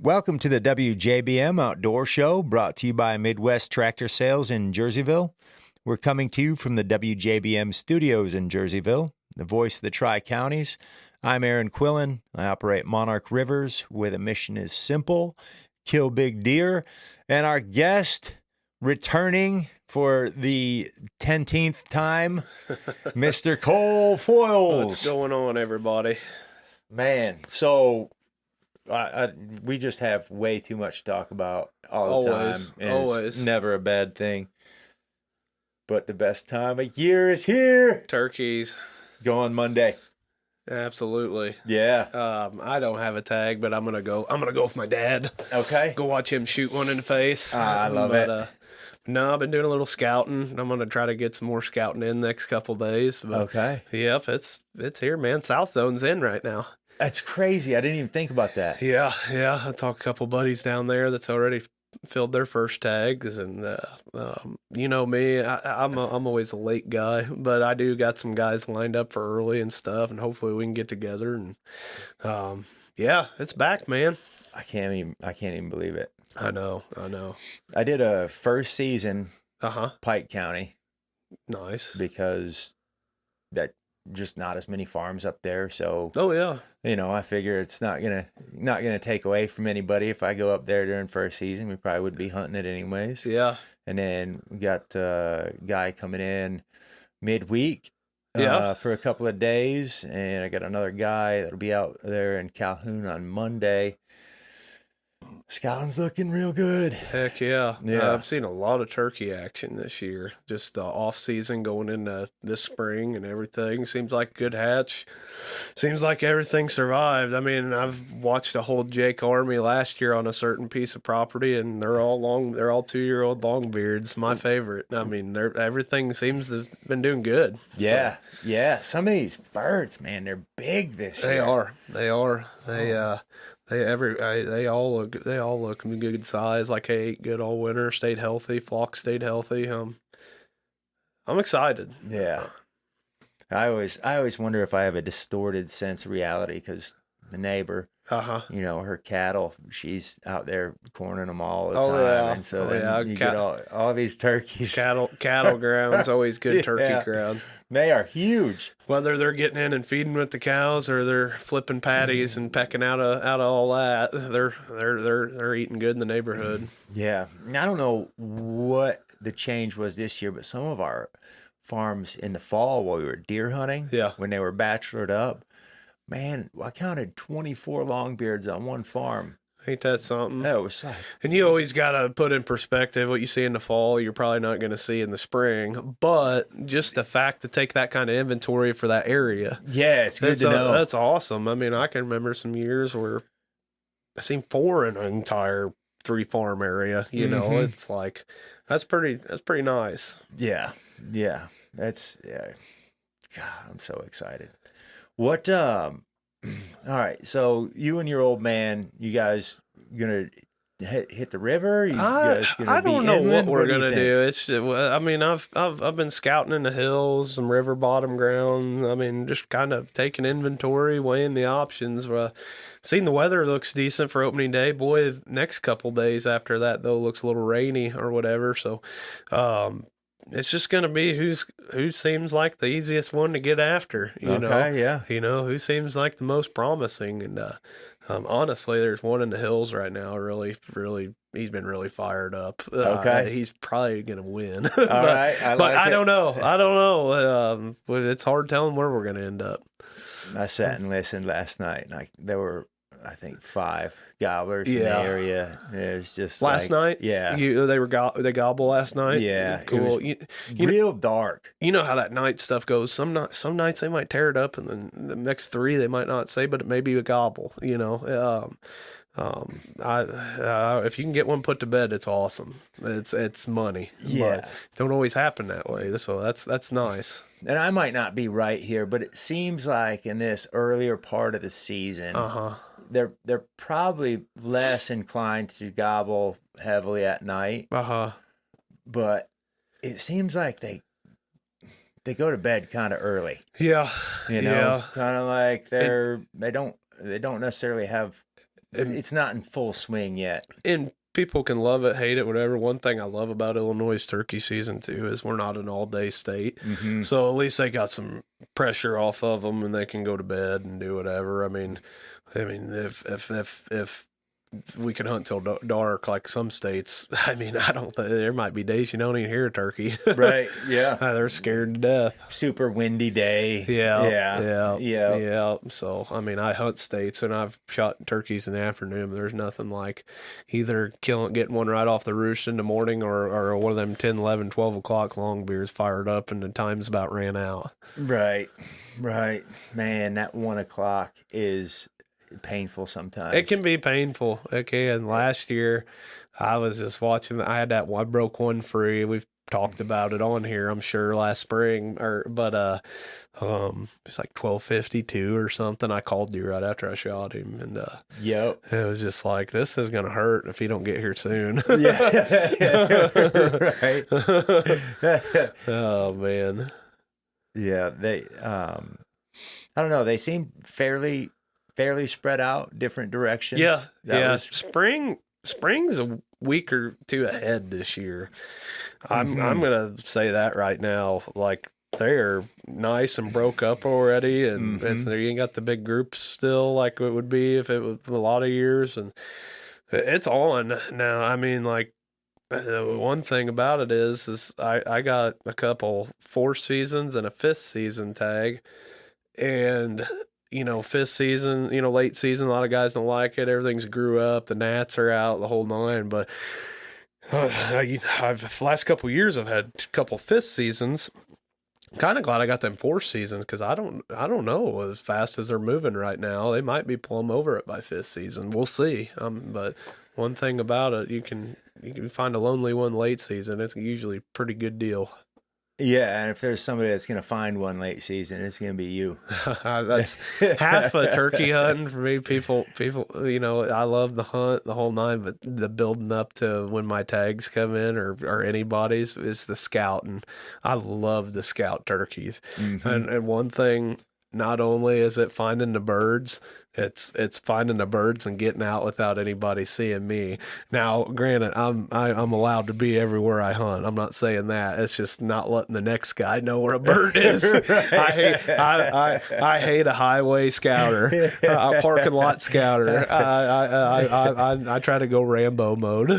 Welcome to the WJBM Outdoor Show, brought to you by Midwest Tractor Sales in Jerseyville. We're coming to you from the WJBM studios in Jerseyville, the voice of the Tri-Counties. I'm Aaron Quillan. I operate Monarch Rivers, where the mission is simple: kill big deer. And our guest, returning for the 10th time, Mr. Cole Foils. What's going on, everybody? Man, so we just have way too much to talk about all the time. And Always. It's never a bad thing. But the best time of year is here. Turkeys. Go on Monday. Absolutely. Yeah. I don't have a tag, but I'm gonna go with my dad. Okay. Go watch him shoot one in the face. I love it. No, I've been doing a little scouting. I'm gonna try to get some more scouting in the next couple days. But Okay. Yep, it's here, man. South Zone's in right now. That's crazy. I didn't even think about that. Yeah. I talked to a couple buddies down there that's already filled their first tags, and you know me, I'm always a late guy, but I do got some guys lined up for early and stuff, and hopefully we can get together. And yeah, it's back, man. I can't even believe it. I know. I did a first season Pike County Nice. because that just not as many farms up there. So Oh yeah. I figure it's not gonna take away from anybody if I go up there during first season. We probably would be hunting it anyways. Yeah. And then we got a guy coming in midweek Yeah. for a couple of days, and I got another guy that'll be out there in Calhoun on Monday. Scouting's looking real good. Heck yeah. Yeah. I've seen a lot of turkey action this year. Just the off season going into this spring and everything. Seems like a good hatch. Seems like everything survived. I mean, I've watched a whole Jake Army last year on a certain piece of property, and they're all 2-year-old longbeards. My favorite. I mean, everything seems to have been doing good. Yeah. Yeah. Some of these birds, man, they're big this year. They are. They all look good size. Like they ate good all winter, stayed healthy. Flock stayed healthy. I'm excited. Yeah. I always wonder if I have a distorted sense of reality because the neighbor, her cattle, she's out there cornering them all the time. Yeah. And so you get all these turkeys. Cattle ground's always good turkey ground. They are huge. Whether they're getting in and feeding with the cows or they're flipping patties and pecking out of all that, they're eating good in the neighborhood. Yeah. I don't know what the change was this year, but some of our farms in the fall while we were deer hunting, when they were bachelored up, man, I counted 24 longbeards on one farm. Ain't that something? That was like, and you always got to put in perspective what you see in the fall, you're probably not going to see in the spring. But just the fact to take that kind of inventory for that area. Yeah, it's good to know. That's awesome. I mean, I can remember some years where I seen 4 in an entire 3-farm area. You know, it's like, that's pretty nice. Yeah. God, I'm so excited. What, all right, so you and your old man, you guys gonna hit the river? I don't know what we're gonna do. It's just, I mean, I've been scouting in the hills, some river bottom ground. I mean, just kind of taking inventory, weighing the options. Seeing the weather looks decent for opening day. Boy, the next couple days after that though looks a little rainy or whatever. So, it's just going to be who seems like the easiest one to get after, you know? Yeah. You know, who seems like the most promising. And honestly, there's one in the hills right now, really, he's been really fired up. He's probably going to win. All right. I don't know. It's hard telling where we're going to end up. I sat and listened last night, and there were, I think, 5 gobblers in the area. It was just last night. Yeah, they gobble last night. Yeah, cool. Real dark. You know how that night stuff goes. Some nights they might tear it up, and then the next 3 they might not say, but it may be a gobble. You know, if you can get one put to bed, it's awesome. It's money. Yeah, but it don't always happen that way. So that's nice. And I might not be right here, but it seems like in this earlier part of the season, they're probably less inclined to gobble heavily at night. But it seems like they go to bed kind of early. Yeah. Kind of like they don't necessarily have it's not in full swing yet. And people can love it, hate it, whatever. One thing I love about Illinois' turkey season, too, is we're not an all-day state. So at least they got some pressure off of them, and they can go to bed and do whatever. I mean, if we can hunt till dark like some states, I mean, there might be days you don't even hear a turkey. Right, yeah. They're scared to death. Super windy day. Yeah. So, I mean, I hunt states, and I've shot turkeys in the afternoon, but there's nothing like either getting one right off the roost in the morning or one of them 10, 11, 12 o'clock long beers fired up and the time's about ran out. Right. Man, that 1 o'clock is painful sometimes. It can be painful. Okay, and last year I was just watching. I had that one. I broke one free. We've talked about it on here, I'm sure, last spring. It's like 12:52 or something. I called you right after I shot him, and it was just like, this is gonna hurt if he don't get here soon. Right. Oh man. Yeah, they. I don't know. They seem fairly spread out, different directions. Yeah. Spring's a week or two ahead this year. I'm gonna say that right now. Like, they are nice and broke up already, and you ain't got the big groups still like it would be if it was a lot of years, and it's on now. I mean, like, the one thing about it is I got a couple 4th seasons and a 5th season tag, and 5th season, late season, a lot of guys don't like it. Everything's grew up. The gnats are out, the whole nine. But the last couple of years, I've had a couple 5th seasons. Kind of glad I got them 4th seasons, because I don't know as fast as they're moving right now. They might be plumb over it by 5th season. We'll see. But one thing about it, you can find a lonely one late season. It's usually a pretty good deal. Yeah, and if there's somebody that's going to find one late season, it's going to be you. That's half a turkey hunting for me. People, I love the hunt, the whole nine, but the building up to when my tags come in or anybody's is the scout, and I love the scout turkeys. And one thing, not only is it finding the birds, it's finding the birds and getting out without anybody seeing me. Now, granted, I'm allowed to be everywhere I hunt. I'm not saying that. It's just not letting the next guy know where a bird is. Right. I hate a highway scouter, a parking lot scouter. I try to go Rambo mode.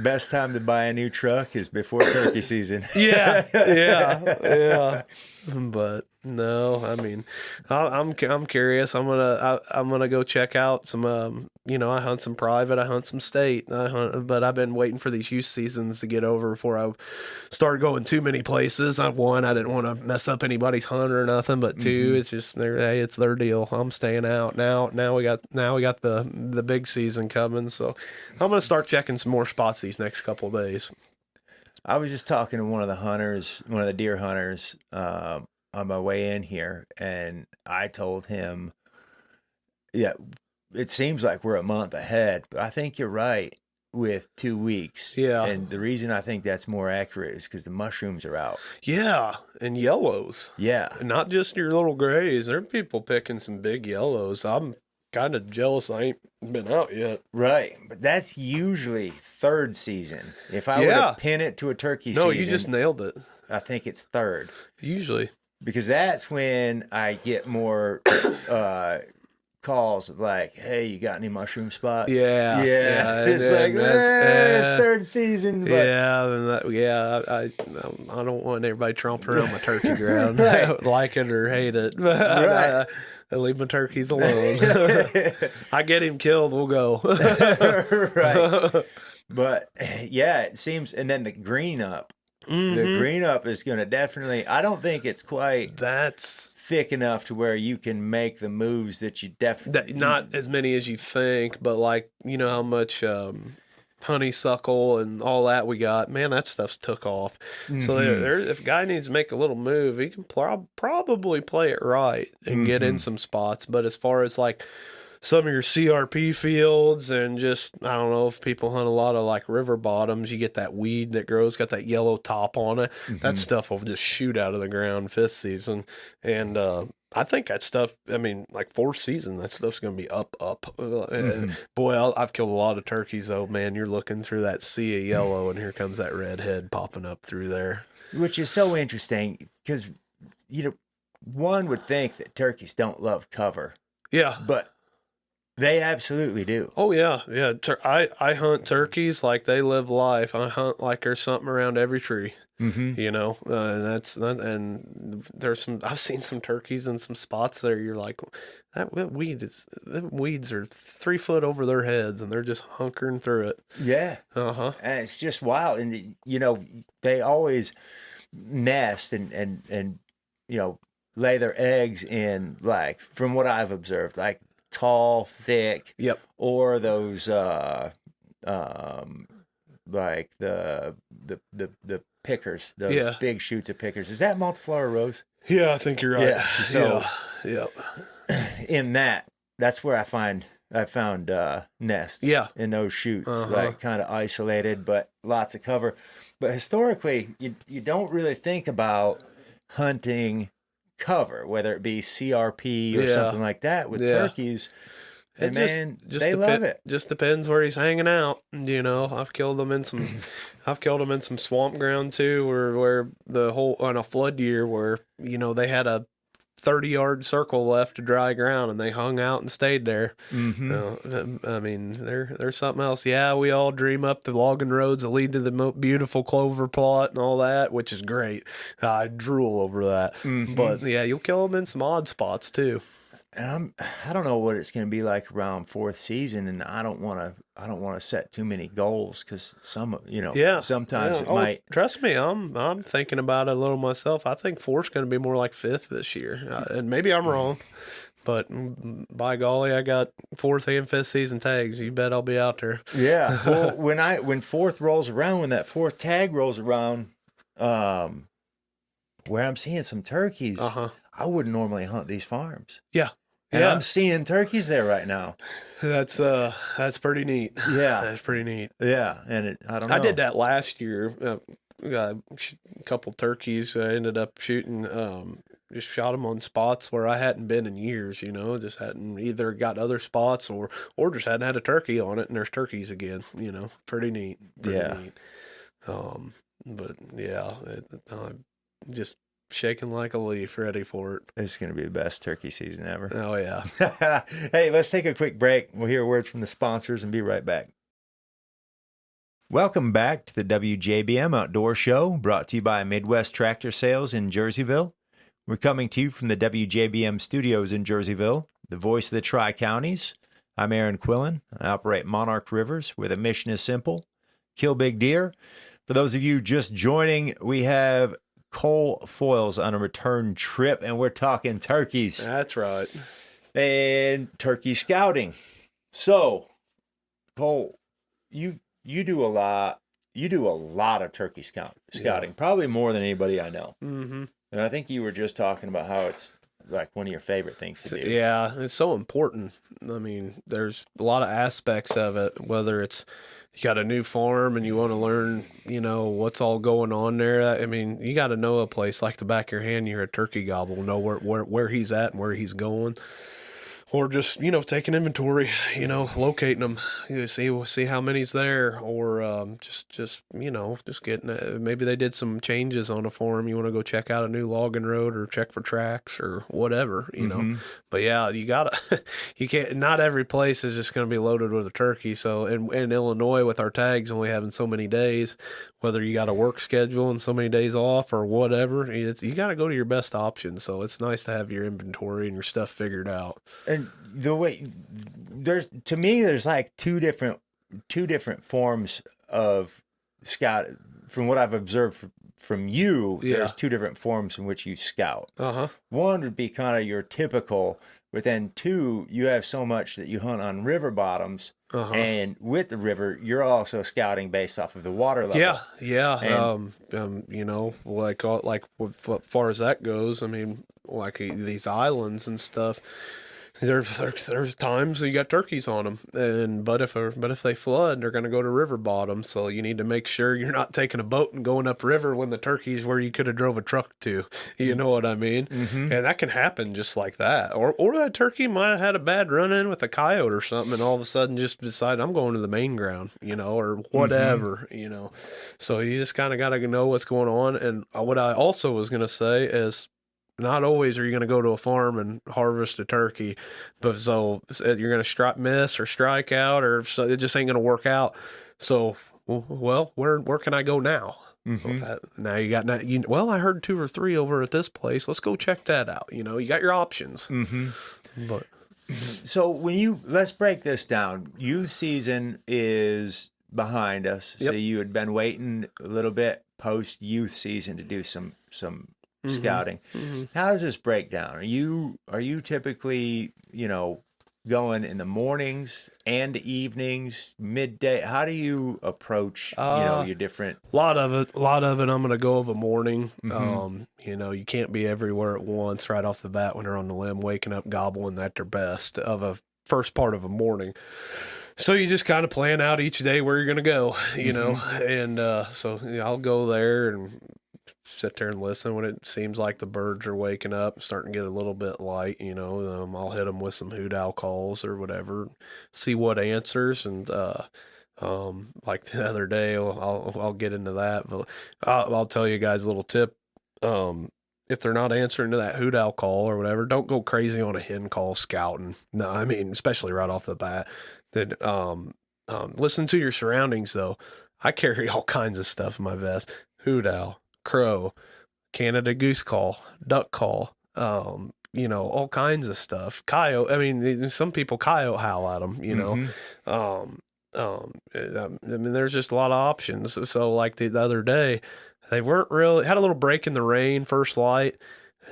Best time to buy a new truck is before turkey season. Yeah. But no, I mean, I'm curious. I'm gonna go check out some. I hunt some private. I hunt some state. But I've been waiting for these youth seasons to get over before I start going too many places. One, I didn't want to mess up anybody's hunt or nothing. But two, it's just it's their deal. I'm staying out now. Now we got the big season coming, so I'm gonna start checking some more spots these next couple of days. I was just talking to one of the deer hunters, on my way in here, and I told him, yeah, it seems like we're a month ahead, but I think you're right with 2 weeks. Yeah. And the reason I think that's more accurate is because the mushrooms are out. Yeah, and yellows. Yeah. And not just your little grays. There are people picking some big yellows. I'm kind of jealous I ain't been out yet. Right. But that's usually 3rd season. If I were to pin it to a turkey season. No, you just nailed it. I think it's 3rd. Usually. Because that's when I get more calls of like, hey, you got any mushroom spots? Yeah. It's like, it's 3rd season. But... I don't want everybody tromping around my turkey ground. Right. Like it or hate it. Right. I leave my turkeys alone. I get him killed, we'll go. Right. But yeah, it seems, and then the green up. The green up is going to definitely, I don't think it's quite that's thick enough to where you can make the moves that you definitely. Not as many as you think, but like, how much honeysuckle and all that we got, man, that stuff's took off. So if a guy needs to make a little move, he can probably play it right and get in some spots. But as far as like some of your CRP fields and just, I don't know if people hunt a lot of like river bottoms, you get that weed that grows, got that yellow top on it. That stuff will just shoot out of the ground 5th season. And I think that stuff, I mean, like fourth season, that stuff's going to be up. Boy, I've killed a lot of turkeys, though, man. You're looking through that sea of yellow, and here comes that red head popping up through there. Which is so interesting because, one would think that turkeys don't love cover. Yeah. But they absolutely do. Oh, yeah. Yeah. I hunt turkeys like they live life. I hunt like there's something around every tree, and and there's I've seen some turkeys in some spots there. You're like, them weeds are 3 foot over their heads and they're just hunkering through it. Yeah. Uh-huh. And it's just wild. And, they always nest and lay their eggs in, like, from what I've observed, like, tall, thick, yep, or those like the pickers, those big shoots of pickers. Is that multiflower rose? Yeah, I think you're right. Yeah. So yeah. In that's where I found nests. Yeah. In those shoots, like kind of isolated, but lots of cover. But historically, you don't really think about hunting cover, whether it be CRP or something like that with turkeys. And they love it. Just depends where he's hanging out. I've killed them in some swamp ground too, where the whole on a flood year where they had a 30-yard circle left to dry ground and they hung out and stayed there. I mean, there's something else. Yeah, we all dream up the logging roads that lead to the beautiful clover plot and all that, which is great. I drool over that. But yeah, you'll kill them in some odd spots too. And I don't know what it's going to be like around fourth season, and I don't want to set too many goals because sometimes it might. Trust me, I'm thinking about it a little myself. I think fourth's going to be more like fifth this year, and maybe I'm wrong, but by golly, I got fourth and fifth season tags. You bet I'll be out there. Yeah. Well, when fourth rolls around, when that fourth tag rolls around, where I'm seeing some turkeys, I wouldn't normally hunt these farms. Yeah. And I'm seeing turkeys there right now. That's pretty neat. Yeah. That's pretty neat. Yeah. And I don't know. I did that last year. Got a couple turkeys. I ended up shooting, just shot them on spots where I hadn't been in years, just hadn't either got other spots or just hadn't had a turkey on it, and there's turkeys again, pretty neat. Pretty neat. But yeah, just shaking like a leaf, ready for it. It's going to be the best turkey season ever. Oh, yeah. Hey, let's take a quick break. We'll hear a word from the sponsors and be right back. Welcome back to the WJBM Outdoor Show, brought to you by Midwest Tractor Sales in Jerseyville. We're coming to you from the WJBM studios in Jerseyville, the voice of the Tri-Counties. I'm Aaron Quillan. I operate Monarch Rivers, where the mission is simple: kill big deer. For those of you just joining, we have Cole Foils on a return trip, and we're talking turkeys. That's right. And turkey scouting. So, Cole, you do a lot. You do a lot of turkey scouting, probably more than anybody I know. Mm-hmm. And I think you were just talking about how it's like one of your favorite things to do. Yeah, it's so important. I mean, there's a lot of aspects of it, whether it's you got a new farm and you want to learn, what's all going on there. I mean, you got to know a place like the back of your hand. You're a turkey gobble, know where he's at and where he's going. Or just, taking inventory, locating them, see how many's there, or just getting, maybe they did some changes on a farm. You want to go check out a new logging road or check for tracks or whatever, know. But yeah, you can't, not every place is just going to be loaded with a turkey. So in Illinois with our tags only having so many days, whether you got a work schedule and so many days off or whatever, you got to go to your best option. So it's nice to have your inventory and your stuff figured out. And the way there's like two different forms of scout. From what I've observed from you, there's two different forms in which you scout. One would be kind of your typical, but then two, you have so much that you hunt on river bottoms. And with the river, you're also scouting based off of the water level. Yeah. Like as far as that goes, I mean, like these islands and stuff, there's times you got turkeys on them, but if they flood, they're going to go to river bottom. So you need to make sure you're not taking a boat and going upriver when the turkey's where you could have drove a truck to. You know what I mean? Mm-hmm. And that can happen just like that. Or that turkey might have had a bad run in with a coyote or something, and all of a sudden just decide I'm going to the main ground, or whatever, So you just kind of got to know what's going on. And what I also was going to say is, not always are you going to go to a farm and harvest a turkey, but so you're going to miss or strike out, or so it just ain't going to work out. So, well, where can I go now? Mm-hmm. Now you got I heard 2 or 3 over at this place. Let's go check that out. You got your options. Mm-hmm. But so let's break this down. Youth season is behind us. Yep. So you had been waiting a little bit post youth season to do some scouting. Mm-hmm. How does this break down? Are you typically, going in the mornings and evenings, midday? How do you approach, your different? A lot of it. I'm going to go of a morning. Mm-hmm. You can't be everywhere at once right off the bat when they're on the limb, waking up, gobbling at their best of a first part of a morning. So you just kind of plan out each day where you're going to go, and so I'll go there and sit there and listen when it seems like the birds are waking up, starting to get a little bit light. I'll hit them with some hoot owl calls or whatever, see what answers. And like the other day, I'll get into that. But I'll tell you guys a little tip. If they're not answering to that hoot owl call or whatever, don't go crazy on a hen call scouting. No, I mean, especially right off the bat. That listen to your surroundings though. I carry all kinds of stuff in my vest: hoot owl, crow, Canada goose call, duck call, all kinds of stuff. Coyote. I mean, some people coyote howl at them. I mean, there's just a lot of options. So like the other day, they weren't really had a little break in the rain, first light.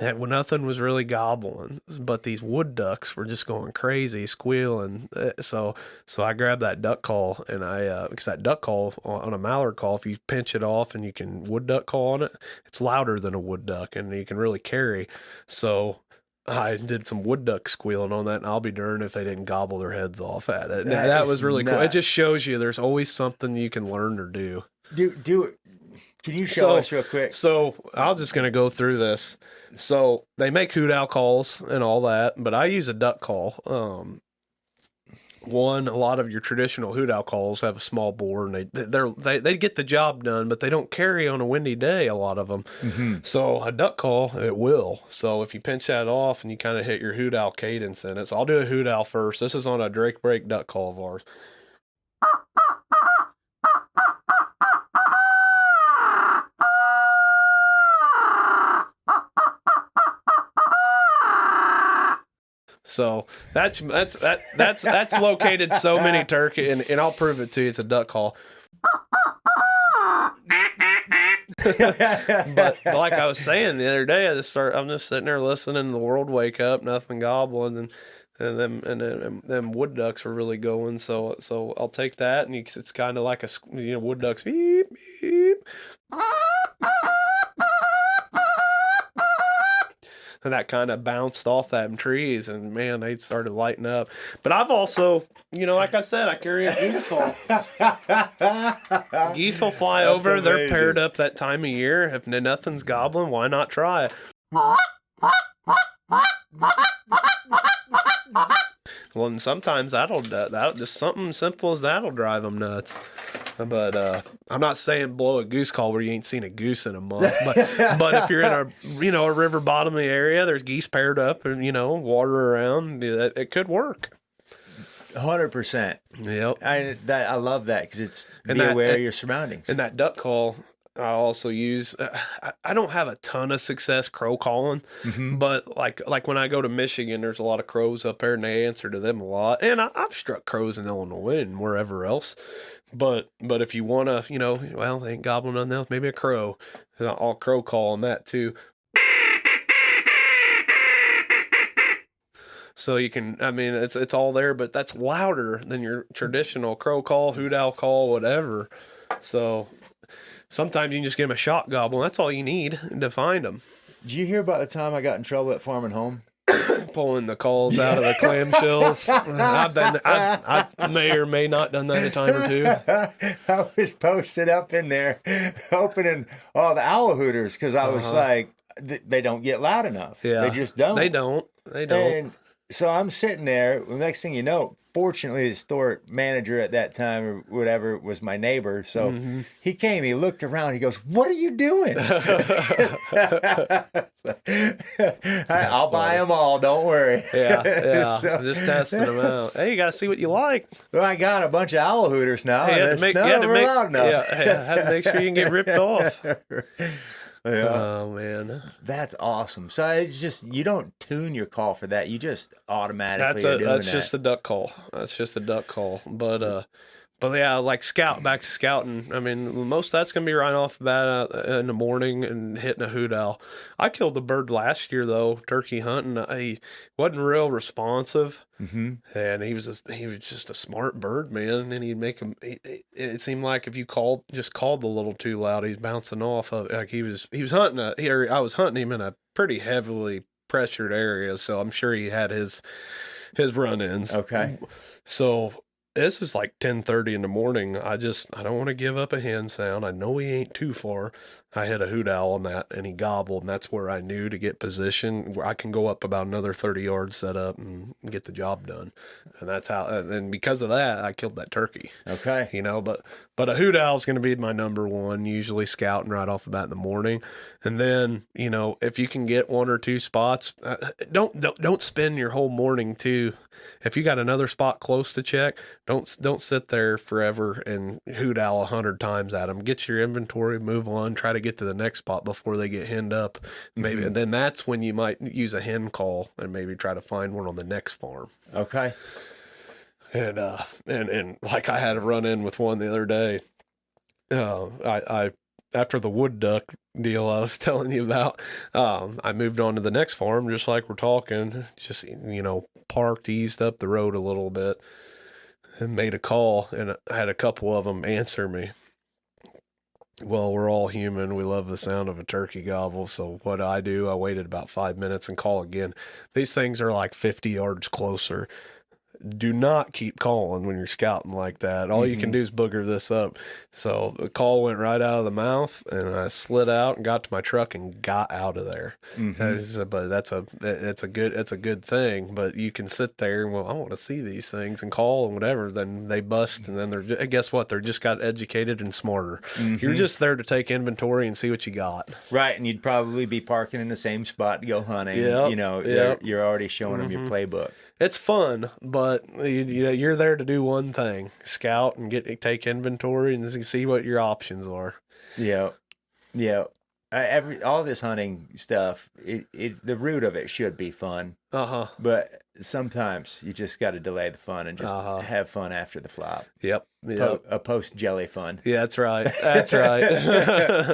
Nothing was really gobbling, but these wood ducks were just going crazy, squealing. So I grabbed that duck call, and because that duck call on a mallard call, if you pinch it off and you can wood duck call on it, it's louder than a wood duck, and you can really carry. So I did some wood duck squealing on that, and I'll be darned if they didn't gobble their heads off at it. That was really cool. It just shows you there's always something you can learn or do. Do it. Can you show us real quick? So I'm just going to go through this. So they make hoot owl calls and all that, but I use a duck call. A lot of your traditional hoot owl calls have a small bore, and they get the job done, but they don't carry on a windy day, a lot of them. Mm-hmm. So a duck call, it will. So if you pinch that off and you kind of hit your hoot owl cadence in it. So I'll do a hoot owl first. This is on a Drake break duck call of ours. So that's located so many turkey, and I'll prove it to you. It's a duck call. but like I was saying the other day, I'm just sitting there listening to the world wake up, nothing gobbling, and them wood ducks are really going. So I'll take that, and it's kind of like a wood ducks beep beep. And that kind of bounced off them trees, and man, they started lighting up. But I've also, like I said, I carry a goose call. Geese will fly over. Amazing. They're paired up that time of year. If nothing's gobbling, why not try it? Well, and sometimes that'll just something simple as that'll drive them nuts. But I'm not saying blow a goose call where you ain't seen a goose in a month. But if you're in a river bottom area, there's geese paired up and water around, it could work. 100%. Yep. I love that because be aware of your surroundings. And that duck call, I also use. I don't have a ton of success crow calling, mm-hmm. but like when I go to Michigan, there's a lot of crows up there, and they answer to them a lot. And I've struck crows in Illinois and wherever else. But if you want to, they ain't gobbling nothing else. Maybe a crow. I'll crow call on that too. So you can, it's all there, but that's louder than your traditional crow call, hoot owl call, whatever. So sometimes you can just give them a shot gobble. That's all you need to find them. Did you hear about the time I got in trouble at Farm and Home? pulling the calls out of the clamshells. I may or may not done that a time or two. I was posted up in there opening all the owl hooters because I was like, they don't get loud enough. Yeah. They just don't. They don't. And so I'm sitting there. The next thing you know, fortunately, the store manager at that time or whatever was my neighbor. So he came, he looked around, he goes, "What are you doing?" I'll buy them all. Don't worry. Yeah. So, just testing them out. Hey, you got to see what you like. Well, I got a bunch of owl hooters now. Hey, None of them are loud enough. Had to make sure you can get ripped off. Yeah. Oh man, that's awesome. So it's just, you don't tune your call for that. You just automatically that's just a duck call. That's just a duck call. But yeah, like back to scouting. I mean, most of that's gonna be right off the bat in the morning and hitting a hoot owl. I killed a bird last year though, turkey hunting. He wasn't real responsive, and he was just a smart bird, man. And he'd make him. It seemed like if you called a little too loud, he's bouncing off. Like he was hunting I was hunting him in a pretty heavily pressured area, so I'm sure he had his run-ins. Okay, so. This is like 10:30 in the morning. I don't want to give up a hen sound. I know he ain't too far. I hit a hoot owl on that, and he gobbled, and that's where I knew to get position where I can go up about another 30 yards, set up, and get the job done. And that's how. And because of that, I killed that turkey. Okay, but a hoot owl is going to be my number one. Usually scouting right off the bat in the morning, and then if you can get one or two spots, don't spend your whole morning too. If you got another spot close to check, don't sit there forever and hoot owl 100 times at them. Get your inventory, move on, try to get to the next spot before they get henned up. Maybe, and then that's when you might use a hen call and maybe try to find one on the next farm. Okay. And like I had a run in with one the other day. I after the wood duck deal I was telling you about, I moved on to the next farm, just like we're talking, just, parked, eased up the road a little bit and made a call, and I had a couple of them answer me. Well, we're all human. We love the sound of a turkey gobble. So what I waited about 5 minutes and call again. These things are like 50 yards closer. Do not keep calling when you're scouting like that. All you can do is booger this up. So the call went right out of the mouth, and I slid out and got to my truck and got out of there. But that's a good thing. But you can sit there and, I want to see these things and call and whatever. Then they bust, and then guess what? They're just got educated and smarter. You're just there to take inventory and see what you got. Right, and you'd probably be parking in the same spot to go hunting. You're already showing them your playbook. It's fun, but you're there to do one thing: scout and take inventory and see what your options are. Yeah. All this hunting stuff, the root of it should be fun. But sometimes you just got to delay the fun and just have fun after the flop. Yep. A post jelly fun. Yeah, that's right. That's right.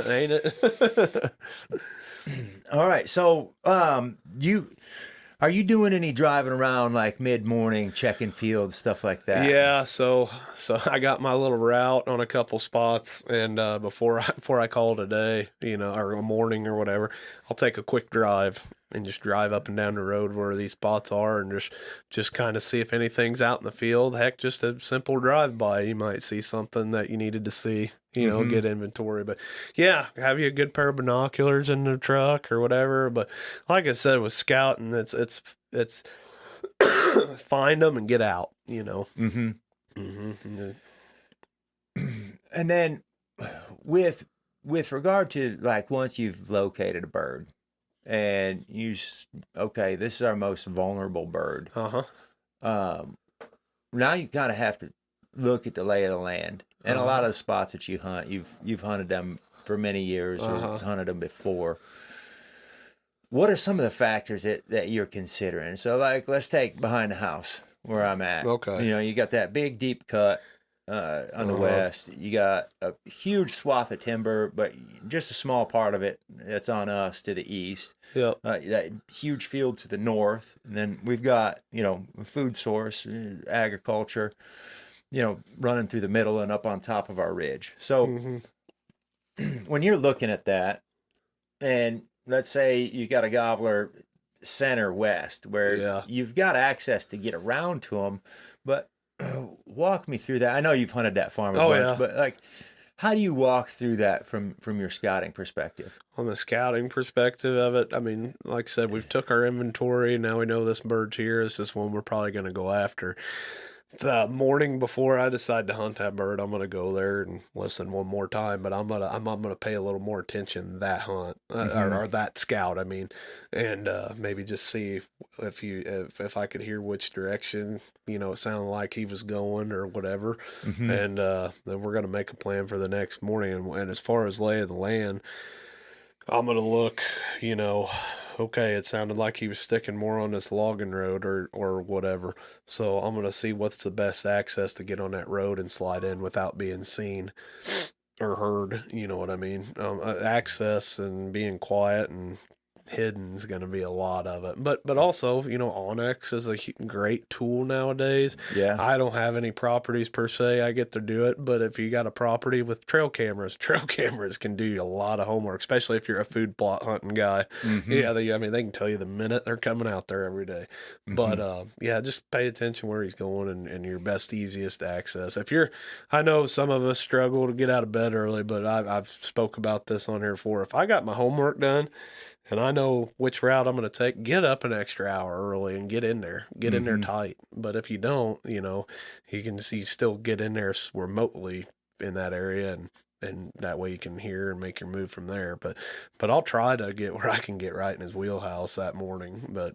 Ain't it? All right. So, are you doing any driving around like mid-morning, checking fields, stuff like that? Yeah, so I got my little route on a couple spots, and before I call it a day, or a morning or whatever, I'll take a quick drive and just drive up and down the road where these spots are, and just kind of see if anything's out in the field. Heck, just a simple drive-by, you might see something that you needed to see. Get inventory. But yeah, have you a good pair of binoculars in the truck or whatever. But like I said, with scouting, it's find them and get out, And then with regard to like once you've located a bird and this is our most vulnerable bird. Now you kind of have to look at the lay of the land. And a lot of the spots that you hunt, you've hunted them for many years or hunted them before. What are some of the factors that you're considering? So, like, let's take behind the house where I'm at. Okay. You got that big, deep cut on the west. You got a huge swath of timber, but just a small part of it that's on us to the east. Yep. That huge field to the north. And then we've got, a food source, agriculture, running through the middle and up on top of our ridge. So when you're looking at that, and let's say you got a gobbler center west, where you've got access to get around to them. But walk me through that. I know you've hunted that farm a bunch, but like, how do you walk through that from your scouting perspective? On the scouting perspective of it, I mean, like I said, we've took our inventory. Now we know this bird's here. This is one we're probably going to go after. The morning before I decide to hunt that bird, I'm gonna go there and listen one more time. But I'm gonna pay a little more attention that hunt or that scout. I mean, and maybe just see if I could hear which direction it sounded like he was going or whatever. And then we're gonna make a plan for the next morning. And as far as lay of the land, I'm gonna look. Okay, it sounded like he was sticking more on this logging road or whatever. So I'm going to see what's the best access to get on that road and slide in without being seen or heard. You know what I mean? Access and being quiet and hidden is going to be a lot of it. But also, Onyx is a great tool nowadays. Yeah. I don't have any properties per se. I get to do it. But if you got a property with trail cameras can do you a lot of homework, especially if you're a food plot hunting guy. Yeah, they can tell you the minute they're coming out there every day. But just pay attention where he's going and your best, easiest access. I know some of us struggle to get out of bed early, but I've spoke about this on here before. If I got my homework done, and I know which route I'm going to take, get up an extra hour early and get in there. Get in there tight. But if you don't, you still get in there remotely in that area, and that way you can hear and make your move from there. But I'll try to get where I can get right in his wheelhouse that morning. But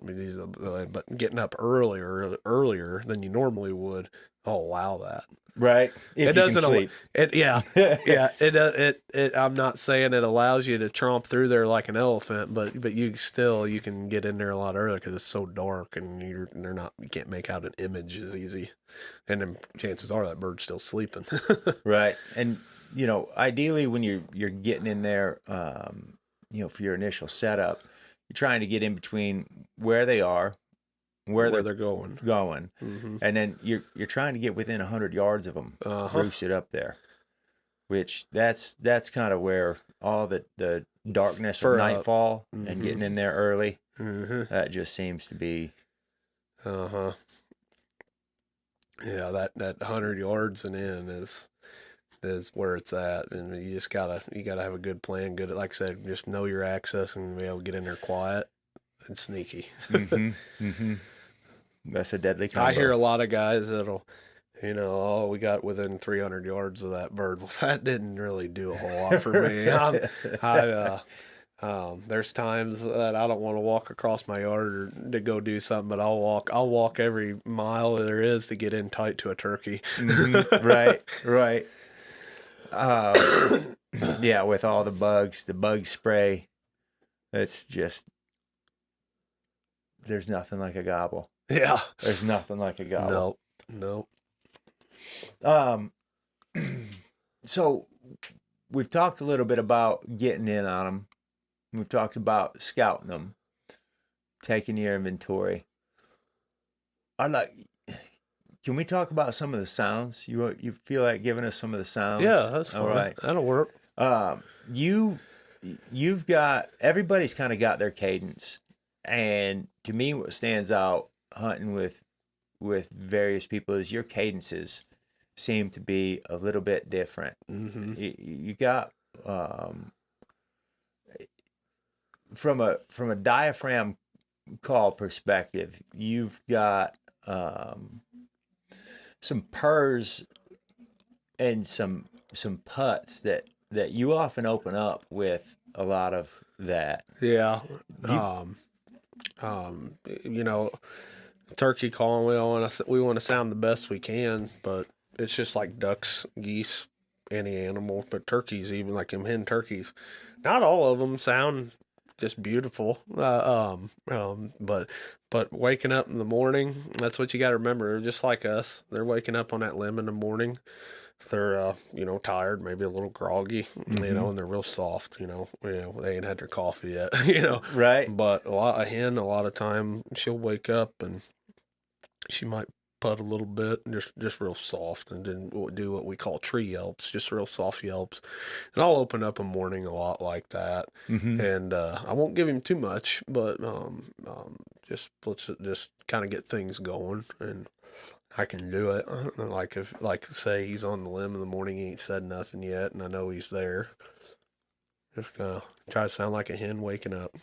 getting up earlier than you normally would, I'll allow that. Right. It doesn't sleep. I'm not saying it allows you to tromp through there like an elephant, but you can get in there a lot earlier because it's so dark and you can't make out an image as easy, and then chances are that bird's still sleeping. Right. And ideally when you're getting in there, for your initial setup, you're trying to get in between where they are, where they're going, and then you're trying to get within 100 yards of them, roosted up there, which that's kind of where all the darkness of nightfall and getting in there early, that just seems to be. Yeah, that 100 yards and in is where it's at, and you just gotta have a good plan. Good, like I said, just know your access and be able to get in there quiet and sneaky. That's a deadly combo. I hear a lot of guys that'll, we got within 300 yards of that bird. Well, that didn't really do a whole lot for me. There's times that I don't want to walk across my yard or to go do something, but I'll walk every mile there is to get in tight to a turkey. Right. Yeah, with all the bugs, the bug spray, it's just, there's nothing like a gobble. Yeah. There's nothing like a gobble. Nope. So we've talked a little bit about getting in on them. We've talked about scouting them, taking your inventory. Can we talk about some of the sounds? You feel like giving us some of the sounds? Yeah, that's fine. All right. That'll work. You've got, everybody's kind of got their cadence. And to me, what stands out hunting with various people is your cadences seem to be a little bit different. You got from a diaphragm call perspective, you've got some purrs and some putts that you often open up with a lot of that. Yeah. Turkey calling, we want to sound the best we can, but it's just like ducks, geese, any animal, but turkeys, even like them hen turkeys, not all of them sound just beautiful. But waking up in the morning, that's what you got to remember. They're just like us. They're waking up on that limb in the morning. They're, tired, maybe a little groggy, and they're real soft, they ain't had their coffee yet, Right. But a hen, a lot of time she'll wake up and she might put a little bit, just real soft, and then we'll do what we call tree yelps, just real soft yelps. And I'll open up a morning a lot like that. And I won't give him too much, but just let's just kind of get things going, and I can do it. Like say he's on the limb in the morning, he ain't said nothing yet, and I know he's there. Just gonna try to sound like a hen waking up.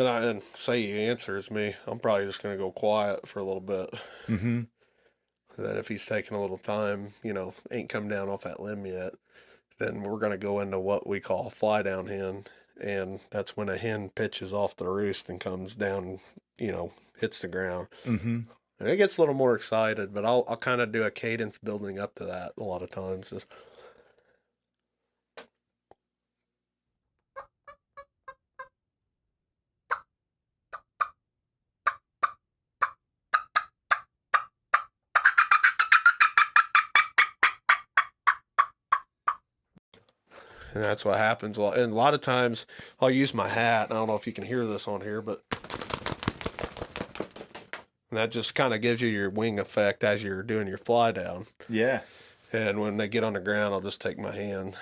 And say he answers me, I'm probably just going to go quiet for a little bit. Then if he's taking a little time, ain't come down off that limb yet, then we're going to go into what we call a fly down hen. And that's when a hen pitches off the roost and comes down, hits the ground. And it gets a little more excited, but I'll kind of do a cadence building up to that a lot of times. And that's what happens a lot. And a lot of times I'll use my hat. I don't know if you can hear this on here, but that just kind of gives you your wing effect as you're doing your fly down. Yeah. And when they get on the ground, I'll just take my hand,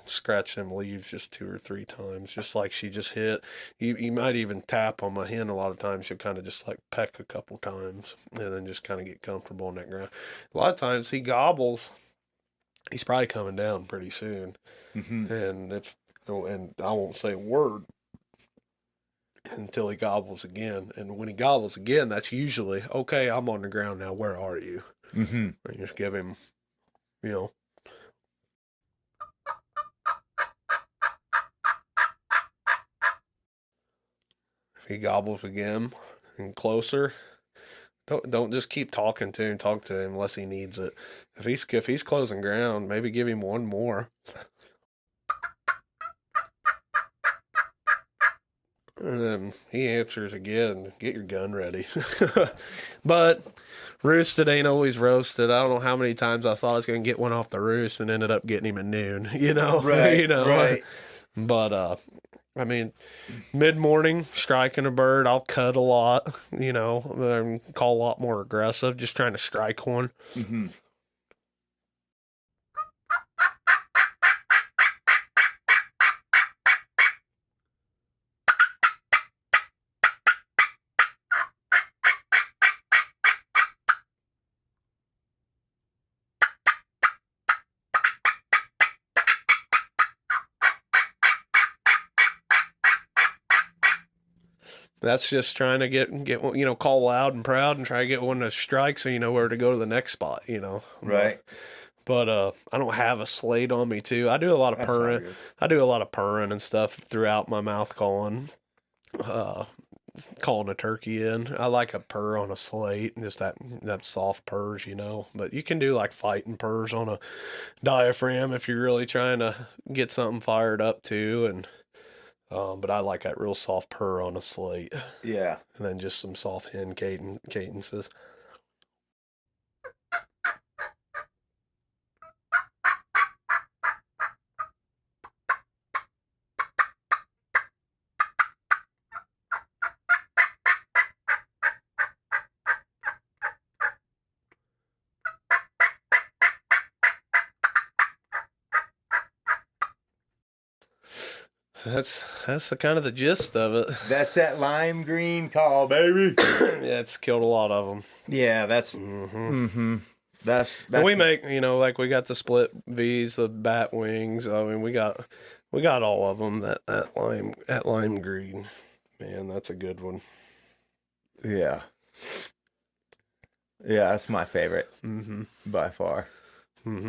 scratch them leaves just 2 or 3 times, just like she just hit. You might even tap on my hen a lot of times. She'll kind of just like peck a couple times and then just kind of get comfortable on that ground. A lot of times he gobbles. He's probably coming down pretty soon. And I won't say a word until he gobbles again. And when he gobbles again, that's usually, okay, I'm on the ground now. Where are you? And just give him, If he gobbles again and closer, don't just keep talking to him. Talk to him unless he needs it. If he's closing ground, maybe give him one more. And then he answers again. Get your gun ready. But roosted ain't always roasted. I don't know how many times I thought I was going to get one off the roost and ended up getting him at noon. Right. Right. But mid-morning, striking a bird, I'll cut a lot. Call a lot more aggressive, just trying to strike one. That's just trying to get call loud and proud and try to get one to strike so you know where to go to the next spot, Right. But I don't have a slate on me too. I do a lot of purring. I do a lot of purring and stuff throughout my mouth calling a turkey in. I like a purr on a slate, just that soft purrs, But you can do like fighting purrs on a diaphragm if you're really trying to get something fired up too. And but I like that real soft purr on a slate. Yeah. And then just some soft hen cadences. That's the kind of the gist of it. That's that lime green call, baby. Yeah, it's killed a lot of them. Yeah, that's that's we make like we got the split V's, the bat wings. I mean, we got all of them. That lime green, man, that's a good one. Yeah, that's my favorite by far.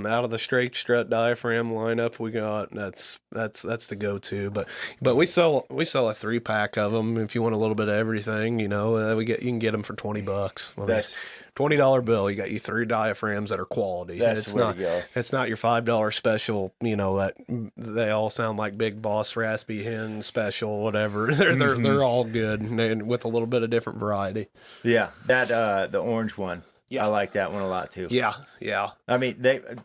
Out of the straight strut diaphragm lineup we got, that's the go-to. But we sell a 3-pack of them if you want a little bit of everything. You can get them for $20. That's $20 bill. You got 3 diaphragms that are quality. That's the way to go. It's not your $5 special. That they all sound like Big Boss Raspy Hen special, whatever. They're all good and with a little bit of different variety. Yeah, that the orange one. Yeah, I like that one a lot too. Yeah. I mean,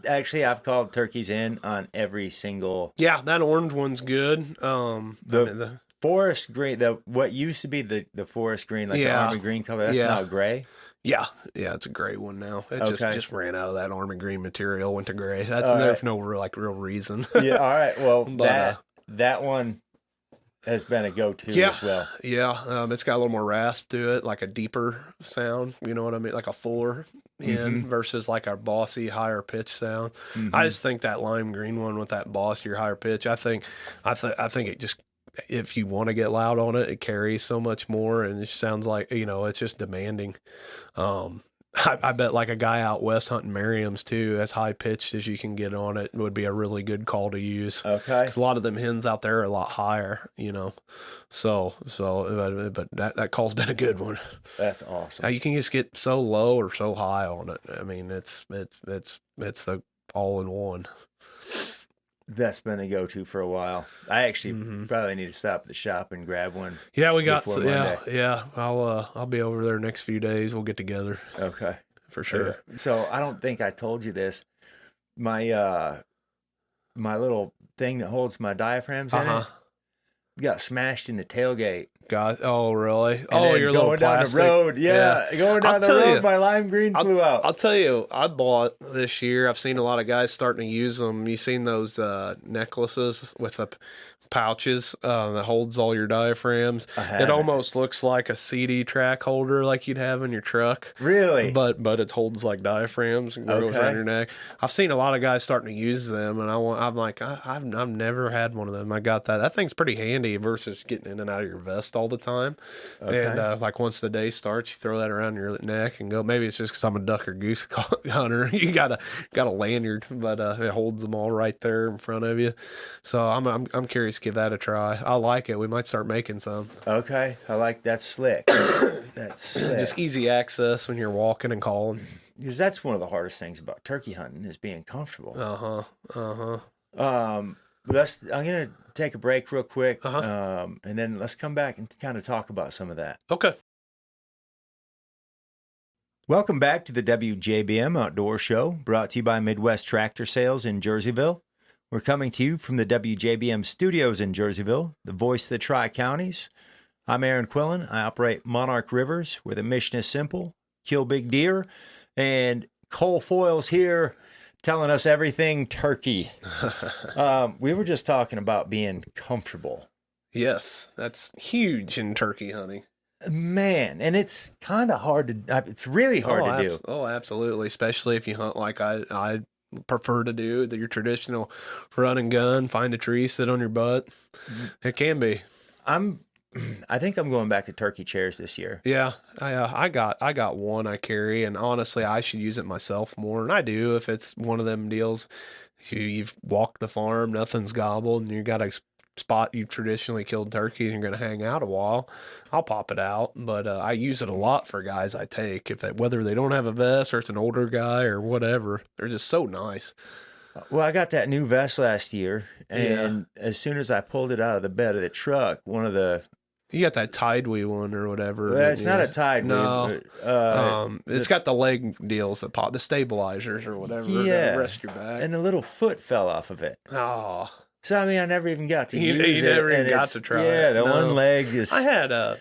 I've called turkeys in on every single. Yeah, that orange one's good. The forest green, what used to be the forest green, like the army green color. That's now gray. Yeah, it's a gray one now. It just ran out of that army green material, went to gray. There's no real reason. Yeah, all right. Well, but, that one has been a go-to as well. Yeah, it's got a little more rasp to it, like a deeper sound. You know what I mean? Like a fuller in versus like our bossy, higher pitch sound. I just think that lime green one with that bossier, higher pitch. I think it just, if you want to get loud on it, it carries so much more, and it sounds like it's just demanding. I bet like a guy out west hunting Merriam's too, as high pitched as you can get on it, would be a really good call to use. Okay. Because a lot of them hens out there are a lot higher, So, but that call's been a good one. That's awesome. You can just get so low or so high on it. I mean, it's the all in one. That's been a go-to for a while. I actually probably need to stop at the shop and grab one. Yeah, we got yeah. I'll be over there next few days. We'll get together. Okay, for sure. So I don't think I told you this. My my little thing that holds my diaphragms in it got smashed in the tailgate. God, oh really? And you're going down the road. Yeah, going down the road, my lime green flew out. I'll tell you, I bought this year. I've seen a lot of guys starting to use them. You seen those necklaces with the pouches that holds all your diaphragms? It almost looks like a CD track holder, like you'd have in your truck. Really? But it holds like diaphragms and goes around your neck. I've seen a lot of guys starting to use them, and I'm like, I've never had one of them. I got that. That thing's pretty handy versus getting in and out of your vest all the time. Okay. And like once the day starts, you throw that around your neck and go. Maybe it's just because I'm a duck or goose hunter. You got a lanyard, but it holds them all right there in front of you. So I'm curious. Give that a try. I like it. We might start making some. Okay, I like that's slick. That's slick. Just easy access when you're walking and calling. Because that's one of the hardest things about turkey hunting is being comfortable. I'm gonna take a break real quick, and then let's come back and kind of talk about some of that. Okay. Welcome back to the WJBM Outdoor Show, brought to you by Midwest Tractor Sales in Jerseyville. We're coming to you from the WJBM studios in Jerseyville, the voice of the Tri-Counties. I'm Aaron Quillan. I operate Monarch Rivers, where the mission is simple: kill big deer. And Cole Foyle's here telling us everything turkey. We were just talking about being comfortable. Yes, that's huge in turkey hunting. Man, and it's kind of hard to, it's really hard to do. Oh, absolutely. Especially if you hunt like I prefer to do, your traditional run and gun, find a tree, sit on your butt. It can be. I think I'm going back to turkey chairs this year. Yeah, I got one I carry, and honestly, I should use it myself more, and I do. If it's one of them deals, you've walked the farm, nothing's gobbled, and you got a spot you've traditionally killed turkeys, and you're going to hang out a while, I'll pop it out. But I use it a lot for guys I take, whether they don't have a vest or it's an older guy or whatever. They're just so nice. Well, I got that new vest last year, and as soon as I pulled it out of the bed of the truck, you got that Tide Wee one or whatever. Well, it's not a Tide Wee. No. It's got the leg deals that pop, the stabilizers or whatever. Yeah. To rest your back. And the little foot fell off of it. Oh. So, I mean, I never even got to use it. You never even got to try it. Yeah, the one leg is. I had I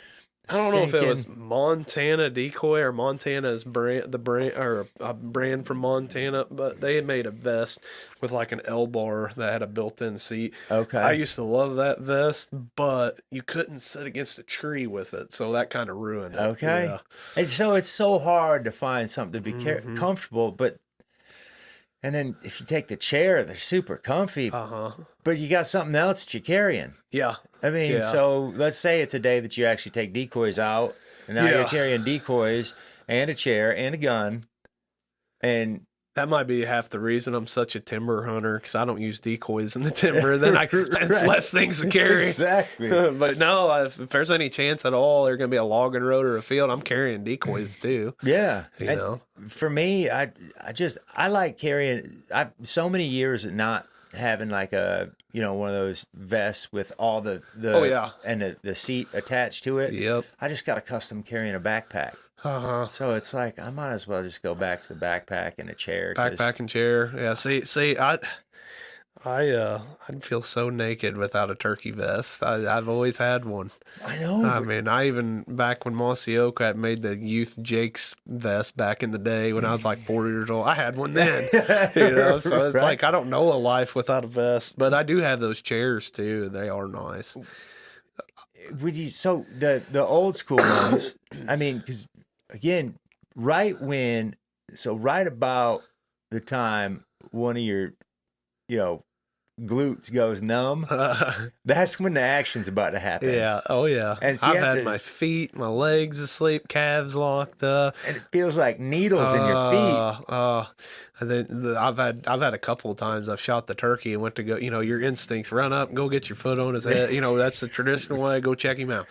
don't know if it was Montana Decoy or Montana's brand, or a brand from Montana, but they had made a vest with like an L-bar that had a built-in seat. Okay. I used to love that vest, but you couldn't sit against a tree with it, so that kind of ruined it. Okay. Yeah. And so it's so hard to find something to be comfortable, but and then if you take the chair, they're super comfy. But you got something else that you're carrying. Yeah. I mean, so let's say it's a day that you actually take decoys out, and now you're carrying decoys and a chair and a gun, and That might be half the reason I'm such a timber hunter, because I don't use decoys in the timber. Then it's less things to carry. Exactly. But no, if there's any chance at all there's going to be a logging road or a field, I'm carrying decoys too. Yeah. You know? For me, I like carrying. I've so many years of not having like a, one of those vests with all the and the seat attached to it. Yep. I just got accustomed carrying a backpack. So it's like I might as well just go back to the backpack and a chair. Backpack and chair. Yeah. See, I'd feel so naked without a turkey vest. I've always had one. I know. I mean, I even back when Mossy Oak had made the Youth Jake's vest back in the day when I was like 4 years old, I had one then. So it's like I don't know a life without a vest, but I do have those chairs too. They are nice. So the old school ones. I mean, because again, right about the time one of your, glutes goes numb, that's when the action's about to happen. Yeah. Oh yeah. And so I've had my feet, my legs asleep, calves locked up, and it feels like needles in your feet. And then I've had a couple of times I've shot the turkey and went to go, your instincts run up and go get your foot on his head. That's the traditional way. Go check him out.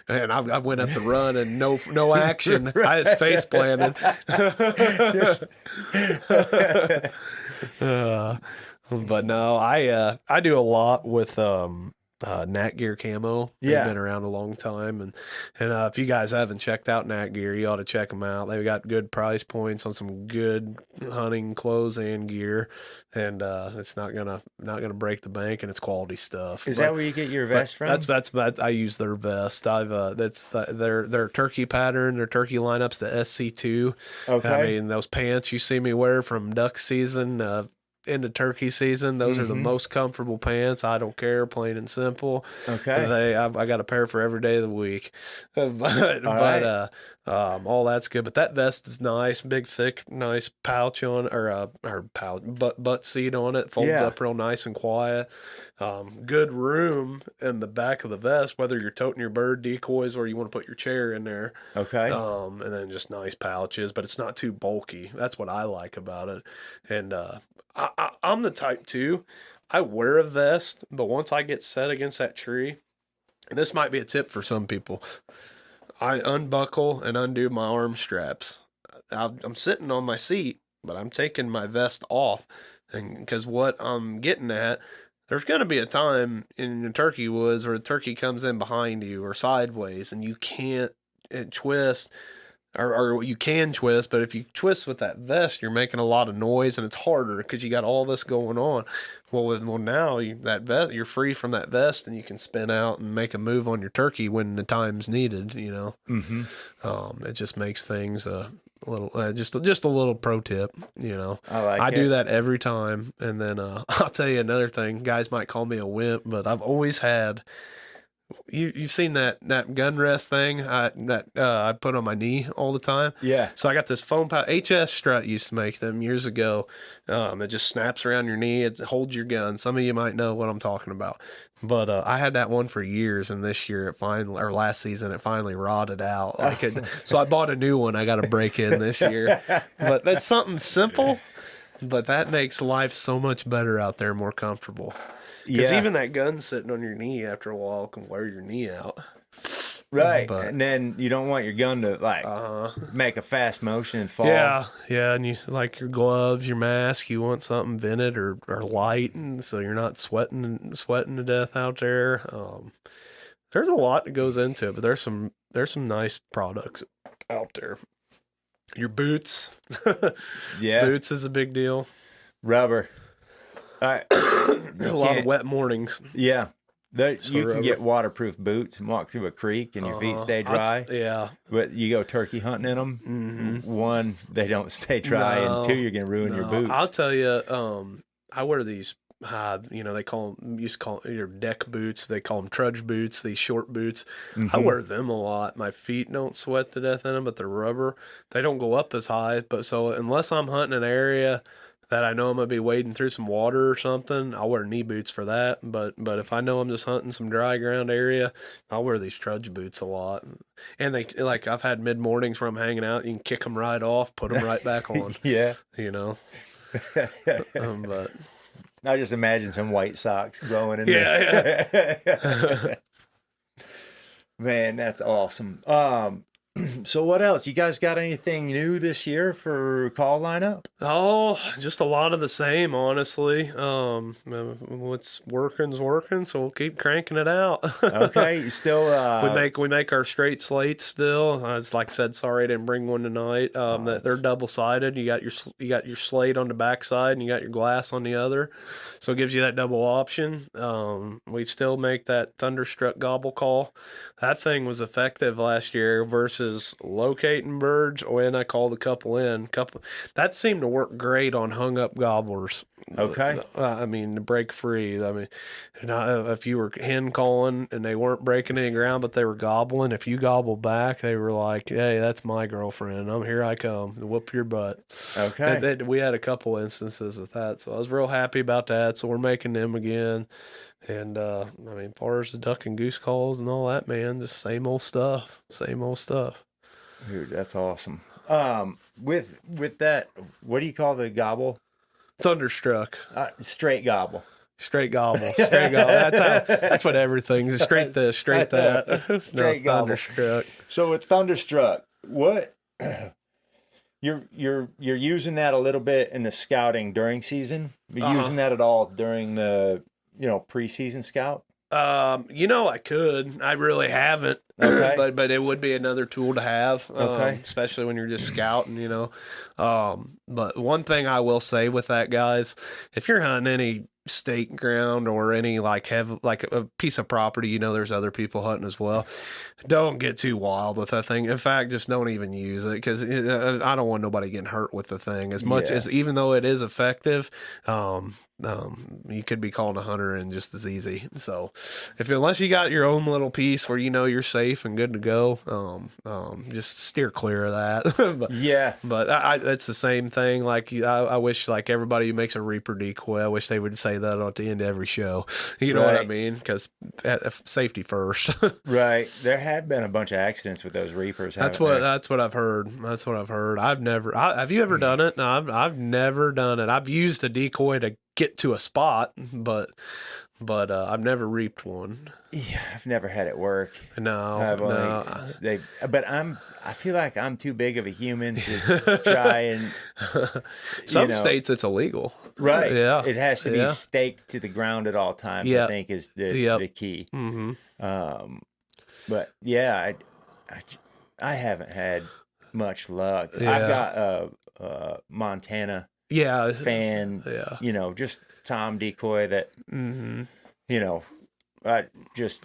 And I went up to run and no action. Right. I was face planted. But no, I do a lot with Nat Gear camo. They've been around a long time, and if you guys haven't checked out Nat Gear, you ought to check them out. They've got good price points on some good hunting clothes and gear, and it's not gonna break the bank, and it's quality stuff. Is that where you get your vest from? That's I use their vest. That's their turkey pattern, their turkey lineups, the SC2. Okay, I mean those pants you see me wear from duck season. Into turkey season, those are the most comfortable pants. I don't care, plain and simple. Okay, I got a pair for every day of the week, all that's good. But that vest is nice, big, thick, nice pouch on or pouch butt seat on it. Folds up real nice and quiet. Good room in the back of the vest, whether you're toting your bird decoys or you want to put your chair in there. Okay. And then just nice pouches, but it's not too bulky. That's what I like about it. And I'm the type too. I wear a vest, but once I get set against that tree, and this might be a tip for some people, I unbuckle and undo my arm straps. I'm sitting on my seat, but I'm taking my vest off, and because what I'm getting at, there's going to be a time in the turkey woods where the turkey comes in behind you or sideways, and you can't twist. Or you can twist, but if you twist with that vest, you're making a lot of noise, and it's harder because you got all this going on. Well, now that vest, you're free from that vest, and you can spin out and make a move on your turkey when the time's needed. It just makes things a little, just a little pro tip. I do that every time, and then I'll tell you another thing. Guys might call me a wimp, but I've always had. You've seen that gun rest thing I put on my knee all the time? Yeah. So I got this foam pouch. HS Strut used to make them years ago. It just snaps around your knee. It holds your gun. Some of you might know what I'm talking about. But I had that one for years, and this year last season it finally rotted out. So I bought a new one. I got to break in this year. But that's something simple, but that makes life so much better out there, more comfortable. Because even that gun sitting on your knee after a while can wear your knee out. Right. And then you don't want your gun to make a fast motion and fall. Yeah. Yeah. And you like your gloves, your mask, you want something vented or light, and so you're not sweating to death out there. There's a lot that goes into it, but there's some nice products out there. Your boots. Yeah. Boots is a big deal. Rubber. A lot of wet mornings. Yeah. You can get waterproof boots and walk through a creek and your feet stay dry. But you go turkey hunting in them. Mm-hmm. One, they don't stay dry, and two, you're going to ruin your boots. I'll tell you, I wear these, they call them, used to call your deck boots. They call them trudge boots, these short boots. Mm-hmm. I wear them a lot. My feet don't sweat to death in them, but they're rubber. They don't go up as high. But so unless I'm hunting an area that I know I'm going to be wading through some water or something, I'll wear knee boots for that. But if I know I'm just hunting some dry ground area, I'll wear these trudge boots a lot. And they, like, I've had mid-mornings where I'm hanging out, you can kick them right off, put them right back on. Yeah. You know? But I just imagine some white socks growing in there. Yeah. Man, that's awesome. So what else? You guys got anything new this year for call lineup? Oh, just a lot of the same, honestly. What's working's working, so we'll keep cranking it out. Okay, you still we make our straight slates still. It's like I said, sorry I didn't bring one tonight. That they're double sided. You got your slate on the back side and you got your glass on the other, so it gives you that double option. We still make that Thunderstruck gobble call. That thing was effective last year versus locating birds when I called a couple that seemed to work great on hung up gobblers. Okay. I mean, to break free. I mean, if you were hen calling and they weren't breaking any ground, but they were gobbling, if you gobbled back, they were like, hey, that's my girlfriend. Here I come to whoop your butt. Okay. We had a couple instances with that, so I was real happy about that. So we're making them again. And, I mean, as far as the duck and goose calls and all that, man, just same old stuff. Dude, that's awesome. With that, what do you call the gobble? Thunderstruck. Straight gobble. Straight gobble. That's what everything's. Straight this, straight that. Straight gobble. Thunderstruck. So with Thunderstruck, what you're using that a little bit in the scouting during season? You're using that at all during the preseason scout? I could. I really haven't. Okay. but it would be another tool to have. Okay. Especially when you're just scouting, But one thing I will say with that, guys, if you're hunting any stake ground or any like a piece of property, there's other people hunting as well, don't get too wild with that thing. In fact, just don't even use it, because I don't want nobody getting hurt with the thing as much as, even though it is effective, you could be calling a hunter in just as easy. So unless you got your own little piece where you're safe and good to go, just steer clear of that. But it's the same thing. Like I wish, like, everybody who makes a reaper decoy, I wish they would say that at the end of every show. You know what I mean? Because safety first. Right. There have been a bunch of accidents with those reapers. That's what I've heard. Have you ever done it? No, I've never done it. I've used a decoy to get to a spot, but I've never reaped one. Yeah, I've never had it work. No. But I feel like I'm too big of a human to try and. Some states it's illegal. Right. Yeah. It has to be staked to the ground at all times. I think is the key. Mm-hmm. But yeah, I haven't had much luck. Yeah. I've got a Montana fan. Yeah. Just Tom decoy that. Mm-hmm. I just,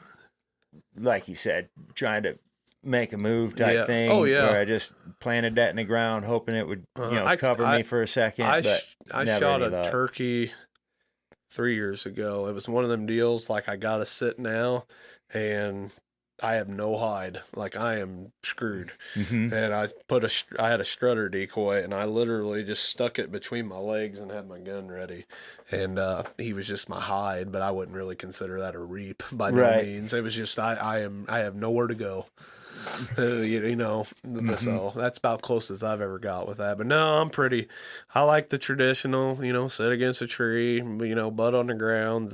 like you said, trying to make a move type thing. Oh, yeah. Where I just planted that in the ground, hoping it would, cover me for a second. I shot a turkey 3 years ago. It was one of them deals, like, I got to sit now, and I have no hide. Like, I am screwed. Mm-hmm. And I had a strutter decoy, and I literally just stuck it between my legs and had my gun ready. And he was just my hide, but I wouldn't really consider that a reap by no means. It was just I have nowhere to go. Mm-hmm. So that's about close as I've ever got with that. But no, I like the traditional, sit against a tree, butt on the ground,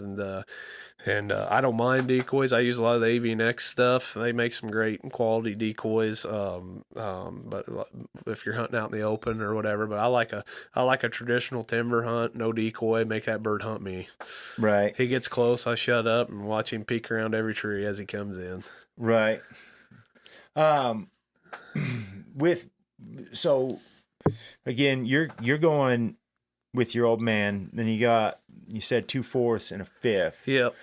and I don't mind decoys. I use a lot of the AVNX stuff. They make some great quality decoys. But if you're hunting out in the open or whatever, but I like a traditional timber hunt, no decoy, make that bird hunt me. Right. He gets close, I shut up and watch him peek around every tree as he comes in. Right. So again, you're going with your old man, then you said 2/4 and a 1/5. Yep.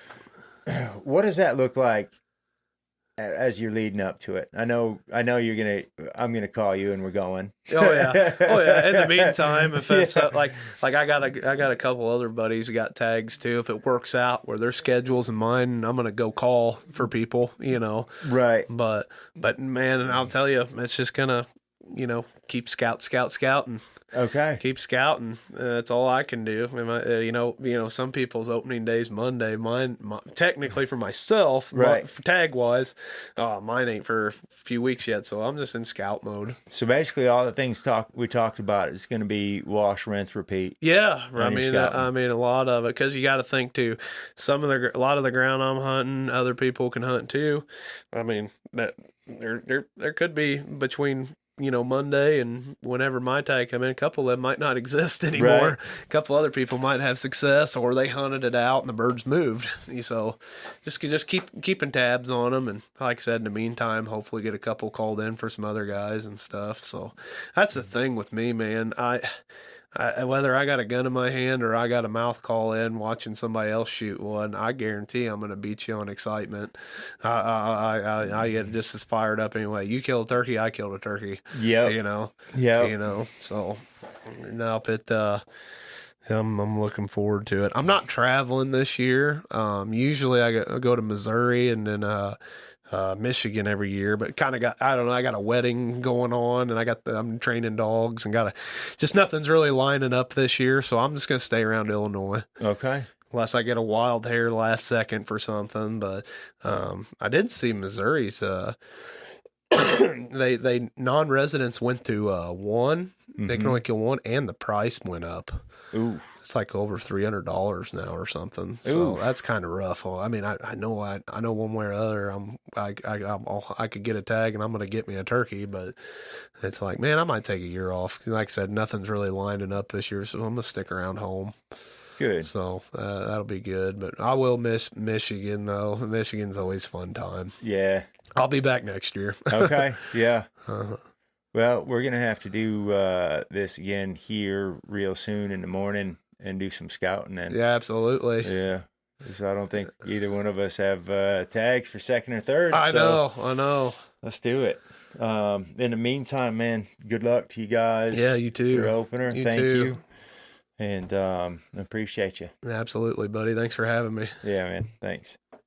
What does that look like as you're leading up to it? I know I'm gonna call you and we're going. Oh yeah. In the meantime, if it's like I got a couple other buddies who got tags too. If it works out where their schedules and mine, I'm gonna go call for people, Right. But man, I'll tell you, it's just gonna keep scouting. Okay. Keep scouting. That's all I can do. Some people's opening day's Monday. Mine technically for myself, right? Tag wise, mine ain't for a few weeks yet. So I'm just in scout mode. So basically, all the things we talked about is going to be wash, rinse, repeat. Yeah, I mean, a lot of it, because you got to think too. A lot of the ground I'm hunting, other people can hunt too. I mean, that there could be between Monday and whenever my tag come in, a couple of them might not exist anymore. Right. A couple other people might have success, or they hunted it out and the birds moved. So just keeping tabs on them, and like I said, in the meantime, hopefully get a couple called in for some other guys and stuff. So that's the thing with me, man. I whether I got a gun in my hand or I got a mouth call in watching somebody else shoot one, I guarantee I'm going to beat you on excitement. I get just as fired up anyway. You killed a turkey, I killed a turkey. Yeah. Yeah. So no, I'm looking forward to it. I'm not traveling this year. Usually I go to Missouri and then Michigan every year, but kind of I got a wedding going on, and I'm training dogs, and just nothing's really lining up this year, so I'm just going to stay around Illinois. Okay. Unless I get a wild hair last second for something, but I did see Missouri's they non-residents went to one. Mm-hmm. They can only kill one, and the price went up. Ooh. It's like over $300 now or something. So that's kind of rough. I mean, I know one way or other I could get a tag and I'm going to get me a turkey, but it's like, man, I might take a year off. Like I said, nothing's really lining up this year, so I'm going to stick around home. Good. So that'll be good. But I will miss Michigan, though. Michigan's always fun time. Yeah. I'll be back next year. Okay. Yeah. Well, we're going to have to do this again here real soon in the morning and do some scouting. And yeah, absolutely. Yeah. So I don't think either one of us have tags for second or third. I know. Let's do it. In the meantime, man, good luck to you guys. Yeah, you too. For your opener. Thank you. And appreciate you. Absolutely, buddy. Thanks for having me. Yeah, man. Thanks.